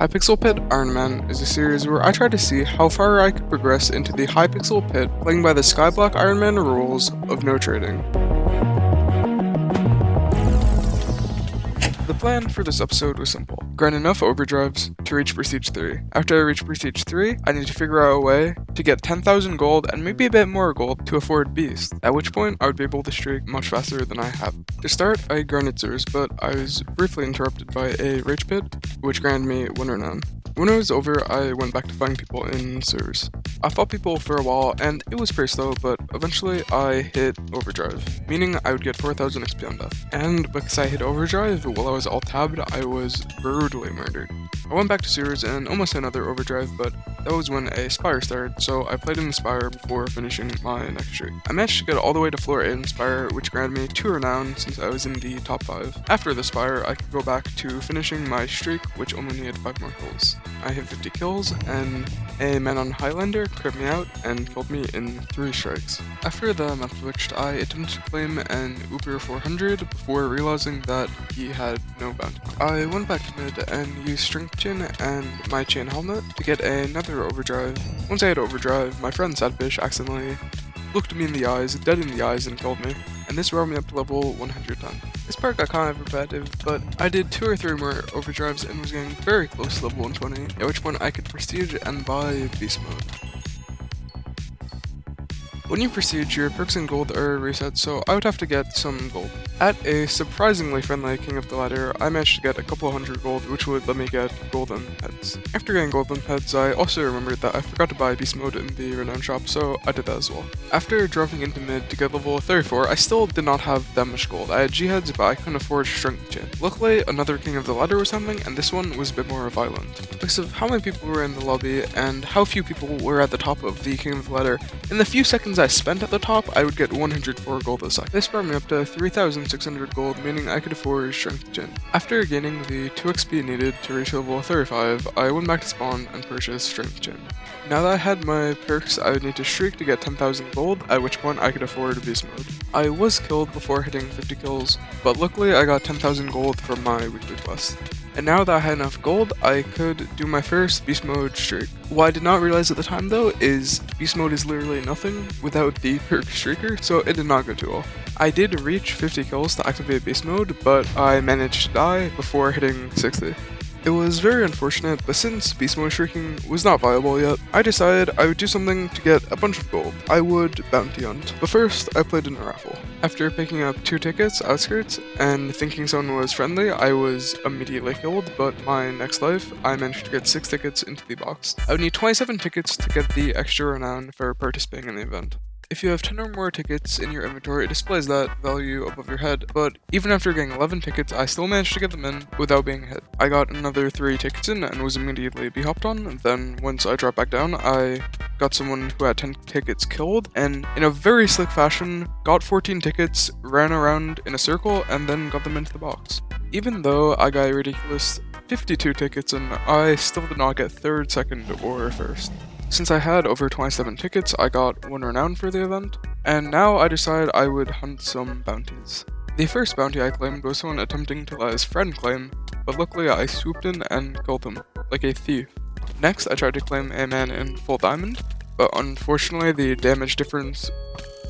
Hypixel Pit Ironman is a series where I try to see how far I could progress into the Hypixel Pit playing by the Skyblock Ironman rules of no trading. The plan for this episode was simple. Grind enough overdrives to reach Prestige 3. After I reach Prestige 3, I need to figure out a way to get 10,000 gold and maybe a bit more gold to afford Beast, at which point I would be able to streak much faster than I have. To start, I grinded Zers, but I was briefly interrupted by a Rage Pit, which granted me Winter None. When it was over, I went back to fighting people in Zers. I fought people for a while, and it was pretty slow, but eventually I hit Overdrive, meaning I would get 4,000 XP on death. And because I hit Overdrive while I was alt-tabbed, I was brutally murdered. I went back to Zers and almost hit another Overdrive, but that was when a Spire started, so I played in the Spire before finishing my next streak. I managed to get all the way to floor 8 in Spire, which granted me 2 renown since I was in the top 5. After the Spire, I could go back to finishing my streak, which only needed 5 more kills. I hit 50 kills, and a man on Highlander crit me out and killed me in 3 strikes. After the map switched, I attempted to claim an Uber 400 before realizing that he had no bounty. I went back to mid and used Strength Chin and my chain helmet to get another overdrive. Once I had overdrive, my friend Sadfish accidentally looked me in the eyes, dead in the eyes, and killed me, and this brought me up to level 110. This part got kind of repetitive, but I did 2 or 3 more overdrives and was getting very close to level 120, at which point I could prestige and buy beast mode. When you prestige, your perks and gold are reset, so I would have to get some gold. At a surprisingly friendly King of the Ladder, I managed to get a couple hundred gold, which would let me get golden heads. After getting golden heads, I also remembered that I forgot to buy beast mode in the renown shop, so I did that as well. After dropping into mid to get level 34, I still did not have that much gold. I had G heads, but I couldn't afford Strength Chin. Luckily, another King of the Ladder was happening, and this one was a bit more violent. Because of how many people were in the lobby and how few people were at the top of the King of the Ladder, in the few seconds I spent at the top, I would get 104 gold a sec. This brought me up to 3,600 gold, meaning I could afford Strength Chin. After gaining the 2 XP needed to reach level 35, I went back to spawn and purchased Strength Chin. Now that I had my perks, I would need to streak to get 10,000 gold, at which point I could afford beast mode. I was killed before hitting 50 kills, but luckily I got 10,000 gold from my weekly quest. And now that I had enough gold, I could do my first beast mode streak. What I did not realize at the time though is beast mode is literally nothing without the perk streaker, so it did not go too well. I did reach 50 kills to activate beast mode, but I managed to die before hitting 60. It was very unfortunate, but since beast mode streaking was not viable yet, I decided I would do something to get a bunch of gold. I would bounty hunt. But first, I played in a raffle. After picking up 2 tickets, outskirts, and thinking someone was friendly, I was immediately killed, but my next life, I managed to get 6 tickets into the box. I would need 27 tickets to get the extra renown for participating in the event. If you have 10 or more tickets in your inventory, it displays that value above your head, but even after getting 11 tickets, I still managed to get them in without being hit. I got another 3 tickets in and was immediately b-hopped on, then once I dropped back down, I got someone who had 10 tickets killed, and in a very slick fashion, got 14 tickets, ran around in a circle, and then got them into the box. Even though I got a ridiculous 52 tickets in, I still did not get 3rd, 2nd, or 1st. Since I had over 27 tickets, I got 1 renown for the event, and now I decided I would hunt some bounties. The first bounty I claimed was someone attempting to let his friend claim, but luckily I swooped in and killed him, like a thief. Next, I tried to claim a man in full diamond, but unfortunately the damage difference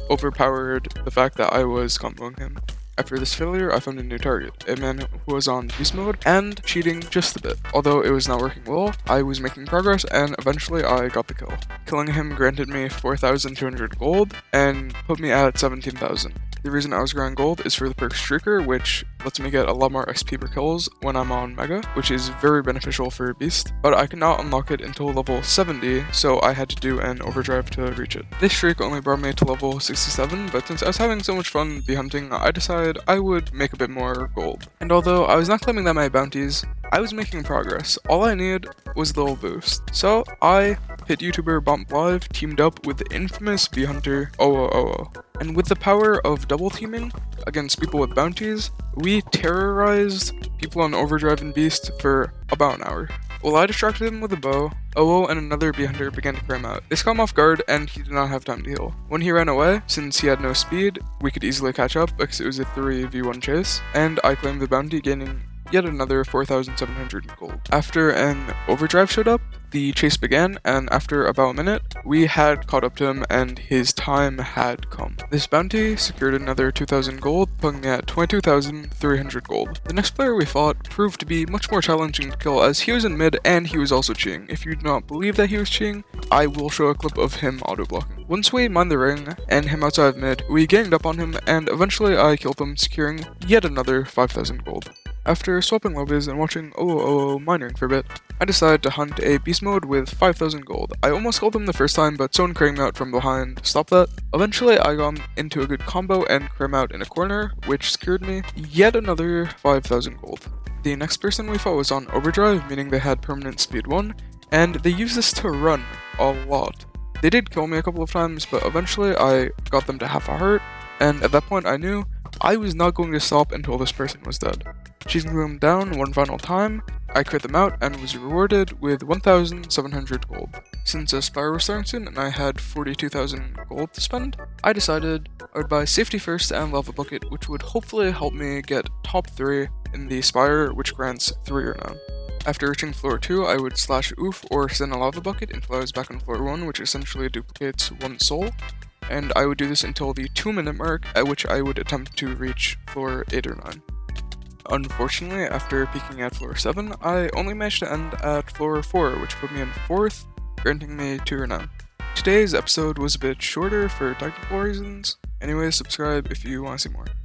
overpowered the fact that I was comboing him. After this failure, I found a new target, a man who was on beast mode and cheating just a bit. Although it was not working well, I was making progress and eventually I got the kill. Killing him granted me 4,200 gold and put me at 17,000. The reason I was growing gold is for the perk Streaker, which lets me get a lot more XP per kills when I'm on Mega, which is very beneficial for Beast, but I could not unlock it until level 70, so I had to do an overdrive to reach it. This streak only brought me to level 67, but since I was having so much fun bee-hunting, I decided I would make a bit more gold. And although I was not claiming that many bounties, I was making progress. All I needed was a little boost. So I hit YouTuber BompLive teamed up with the infamous bee-hunter 0000. And with the power of double teaming against people with bounties, we terrorized people on Overdrive and Beast for about an hour. While I distracted him with a bow, Oo and another bee-hunter began to clear him out. This caught him off guard and he did not have time to heal. When he ran away, since he had no speed, we could easily catch up because it was a 3v1 chase, and I claimed the bounty, gaining yet another 4,700 gold. After an overdrive showed up, the chase began, and after about a minute, we had caught up to him and his time had come. This bounty secured another 2,000 gold, putting me at 22,300 gold. The next player we fought proved to be much more challenging to kill as he was in mid and he was also cheating. If you do not believe that he was cheating, I will show a clip of him auto-blocking. Once we mined the ring and him outside of mid, we ganged up on him and eventually I killed him, securing yet another 5,000 gold. After swapping lobbies and watching mining for a bit, I decided to hunt a beast mode with 5,000 gold. I almost killed him the first time, but someone crammed me out from behind stopped that. Eventually, I got into a good combo and cram out in a corner, which secured me yet another 5,000 gold. The next person we fought was on overdrive, meaning they had permanent speed 1, and they used this to run a lot. They did kill me a couple of times, but eventually I got them to half a heart, and at that point I knew I was not going to stop until this person was dead. Chasing them down one final time, I crit them out and was rewarded with 1,700 gold. Since a Spire was starting soon and I had 42,000 gold to spend, I decided I would buy Safety First and Lava Bucket, which would hopefully help me get top 3 in the Spire, which grants 3 renown. After reaching floor 2, I would slash oof or send a Lava Bucket until I was back on floor 1, which essentially duplicates 1 soul, and I would do this until the 2-minute mark, at which I would attempt to reach floor 8 or 9. Unfortunately, after peaking at floor 7, I only managed to end at floor 4, which put me in 4th, granting me 2 renown. Today's episode was a bit shorter for technical reasons. Anyways, subscribe if you want to see more.